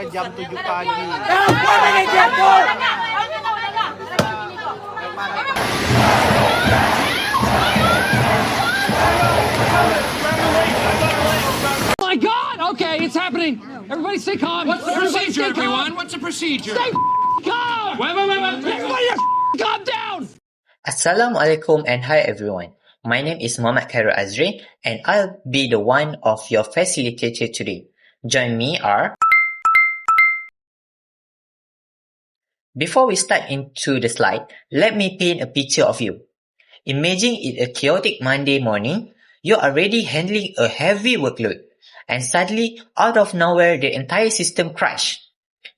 hingga jam 7 pagi. Oh my God! Okay, it's happening. Everybody stay calm. What's the procedure, everyone? What's the procedure? Stay calm. Wait. Everybody calm down. Assalamualaikum and hi everyone. My name is Muhammad AZRIN and I'll be the one of your facilitator today. Join me are... Before we start into the slide, let me paint a picture of you. Imagine it a chaotic Monday morning. You are already handling a heavy workload and suddenly, out of nowhere, the entire system crashed.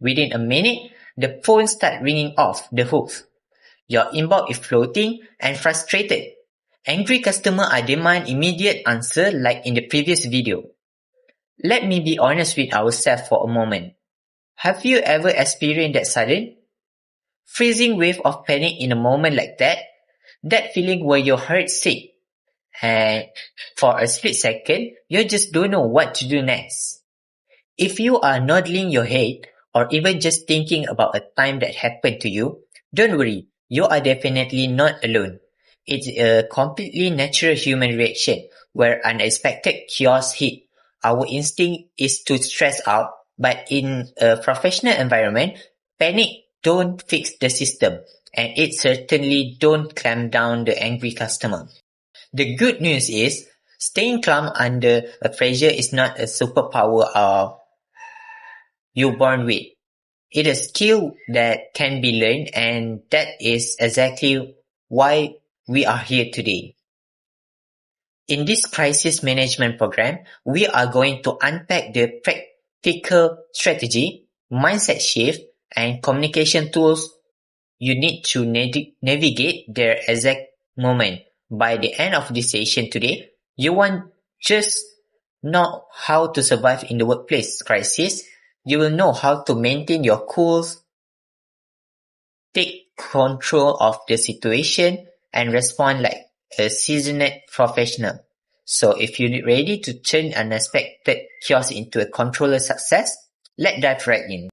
Within a minute, the phone starts ringing off the hook. Your inbox is floating and frustrated. Angry customers are demand immediate answer like in the previous video. Let me be honest with ourselves for a moment. Have you ever experienced that sudden, freezing wave of panic in a moment like that? That feeling where your heart sick and for a split second, you just don't know what to do next. If you are nodding your head or even just thinking about a time that happened to you, don't worry, you are definitely not alone. It's a completely natural human reaction where unexpected chaos hit. Our instinct is to stress out, but in a professional environment, panic don't fix the system, and it certainly don't calm down the angry customer. The good news is, staying calm under a pressure is not a superpower you're born with. It's a skill that can be learned, and that is exactly why we are here today. In this crisis management program, we are going to unpack the practical strategy, mindset shift, and communication tools you need to navigate their exact moment. By the end of this session today, you won't just know how to survive in the workplace crisis, you will know how to maintain your cool, take control of the situation, and respond like a seasoned professional. So if you're ready to turn unexpected chaos into a controlled success, let's dive right in.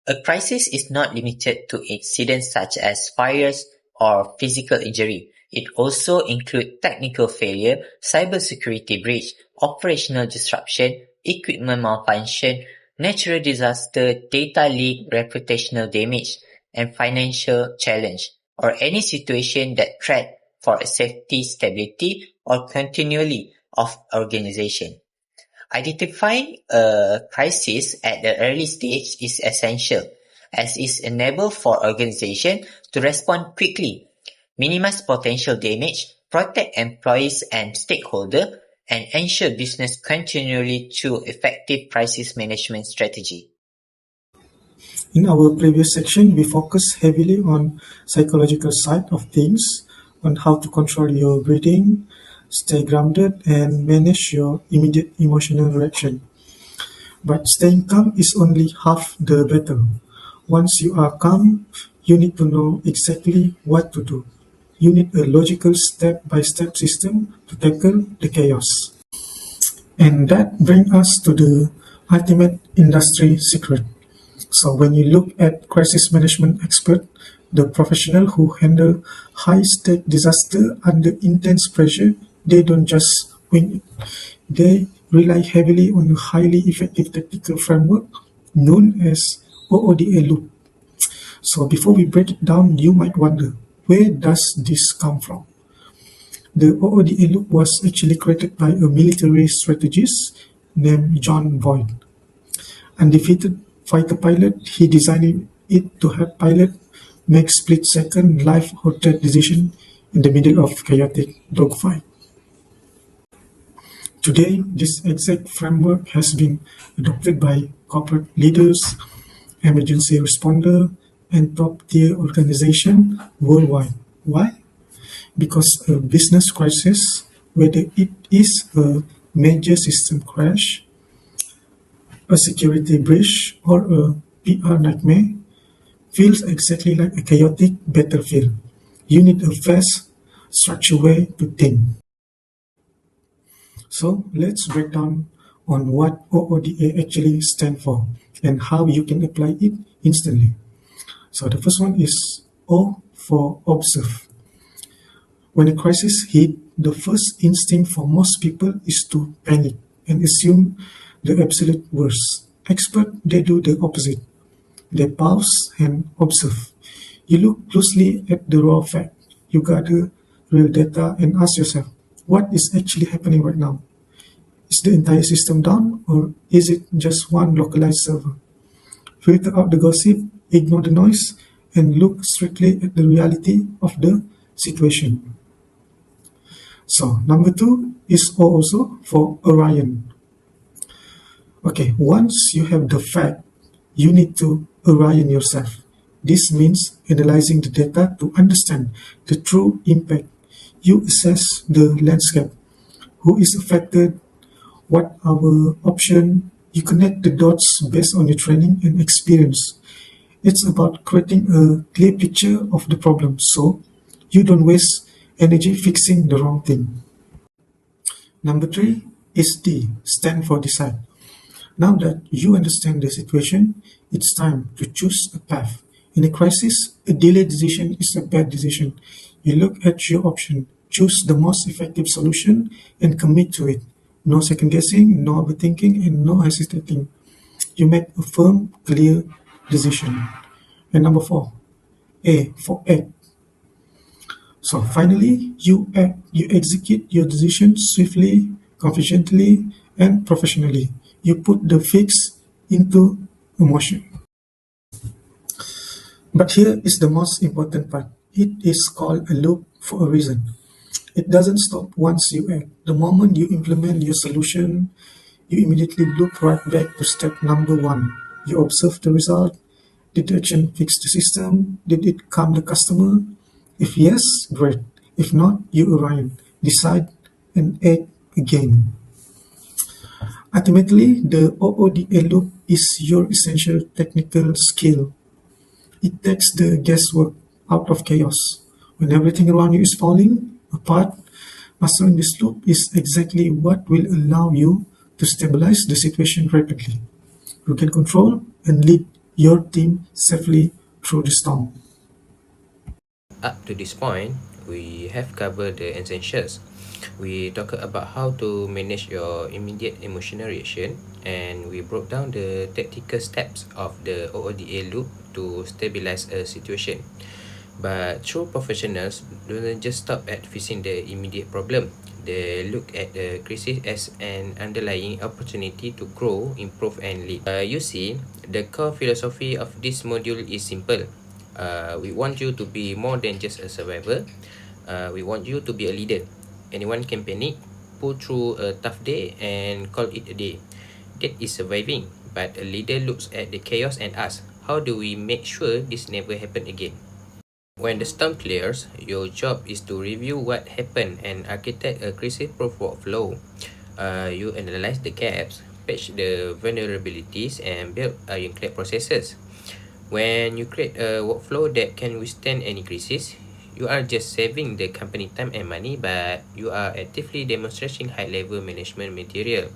A crisis is not limited to incidents such as fires or physical injury. It also includes technical failure, cybersecurity breach, operational disruption, equipment malfunction, natural disaster, data leak, reputational damage, and financial challenge, or any situation that threat for safety, stability, or continuity of organization. Identifying a crisis at the early stage is essential, as it enables for organization to respond quickly, minimize potential damage, protect employees and stakeholders, and ensure business continuity through effective crisis management strategy. In our previous section, we focused heavily on psychological side of things, on how to control your breathing, stay grounded, and manage your immediate emotional reaction. But staying calm is only half the battle. Once you are calm, you need to know exactly what to do. You need a logical step-by-step system to tackle the chaos. And that brings us to the ultimate industry secret. So when you look at crisis management expert, the professional who handle high-stake disaster under intense pressure, they don't just wing it. They rely heavily on a highly effective tactical framework known as OODA loop. So before we break it down, you might wonder, where does this come from? The OODA loop was actually created by a military strategist named John Boyd. Undefeated fighter pilot, he designed it to help pilots make split-second life or death decisions in the middle of chaotic dogfight. Today, this exact framework has been adopted by corporate leaders, emergency responders, and top-tier organizations worldwide. Why? Because a business crisis, whether it is a major system crash, a security breach, or a PR nightmare, feels exactly like a chaotic battlefield. You need a fast, structured way to think. So let's break down on what OODA actually stands for and how you can apply it instantly. So the first one is O for observe. When a crisis hits, the first instinct for most people is to panic and assume the absolute worst. Experts, they do the opposite. They pause and observe. You look closely at the raw fact. You gather real data and ask yourself, what is actually happening right now? Is the entire system down or is it just one localized server? Filter out the gossip, ignore the noise, and look strictly at the reality of the situation. So, number two is O also for Orion. Okay, once you have the fact, you need to Orion yourself. This means analyzing the data to understand the true impact. You assess the landscape, who is affected, what are our options. You connect the dots based on your training and experience. It's about creating a clear picture of the problem so you don't waste energy fixing the wrong thing. Number three is D, stand for decide. Now that you understand the situation, it's time to choose a path. In a crisis, a delayed decision is a bad decision. You look at your option, choose the most effective solution, and commit to it. No second guessing, no overthinking, and no hesitating. You make a firm, clear decision. And number four, A for act. So finally, you act, you execute your decision swiftly, confidently, and professionally. You put the fix into motion. But here is the most important part. It is called a loop for a reason. It doesn't stop once you act. The moment you implement your solution, you immediately loop right back to step number one. You observe the result. Did the action fix the system? Did it calm the customer? If yes, great. If not, you arrive, decide, and act again. Ultimately, the OODA loop is your essential technical skill. It takes the guesswork out of chaos. When everything around you is falling apart, mastering this loop is exactly what will allow you to stabilize the situation rapidly. You can control and lead your team safely through the storm. Up to this point, we have covered the essentials. We talked about how to manage your immediate emotional reaction, and we broke down the tactical steps of the OODA loop to stabilize a situation. But true professionals don't just stop at fixing the immediate problem. They look at the crisis as an underlying opportunity to grow, improve, and lead. You see, the core philosophy of this module is simple. We want you to be more than just a survivor. We want you to be a leader. Anyone can panic, pull through a tough day, and call it a day. That is surviving. But a leader looks at the chaos and asks, how do we make sure this never happen again? When the storm clears, your job is to review what happened and architect a crisis-proof workflow. You analyze the gaps, patch the vulnerabilities, and build ironclad processes. When you create a workflow that can withstand any crisis, you are just saving the company time and money, but you are actively demonstrating high-level management material.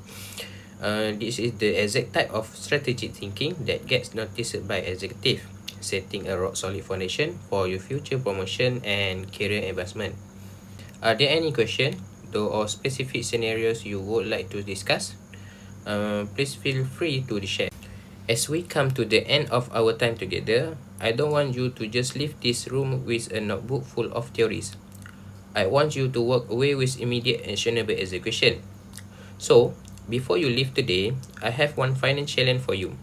This is the exact type of strategic thinking that gets noticed by executive, setting a rock-solid foundation for your future promotion and career advancement. Are there any questions or specific scenarios you would like to discuss? Please feel free to share. As we come to the end of our time together, I don't want you to just leave this room with a notebook full of theories. I want you to walk away with immediate actionable execution. So, before you leave today, I have one final challenge for you.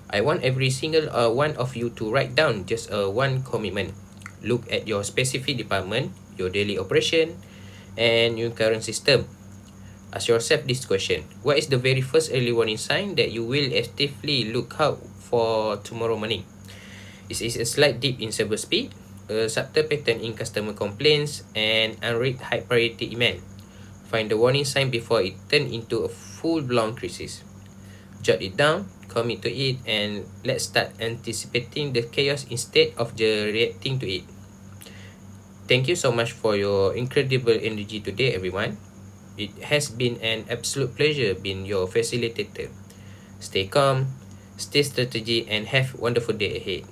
I want every single one of you to write down just one commitment. Look at your specific department, your daily operation, and your current system. Ask yourself this question. What is the very first early warning sign that you will actively look out for tomorrow morning? Is it a slight dip in server speed, a subtle pattern in customer complaints, and unread high priority email? Find the warning sign before it turns into a full-blown crisis. Jot it down, commit to it, and let's start anticipating the chaos instead of just reacting to it. Thank you so much for your incredible energy today, everyone. It has been an absolute pleasure being your facilitator. Stay calm, stay strategic, and have a wonderful day ahead.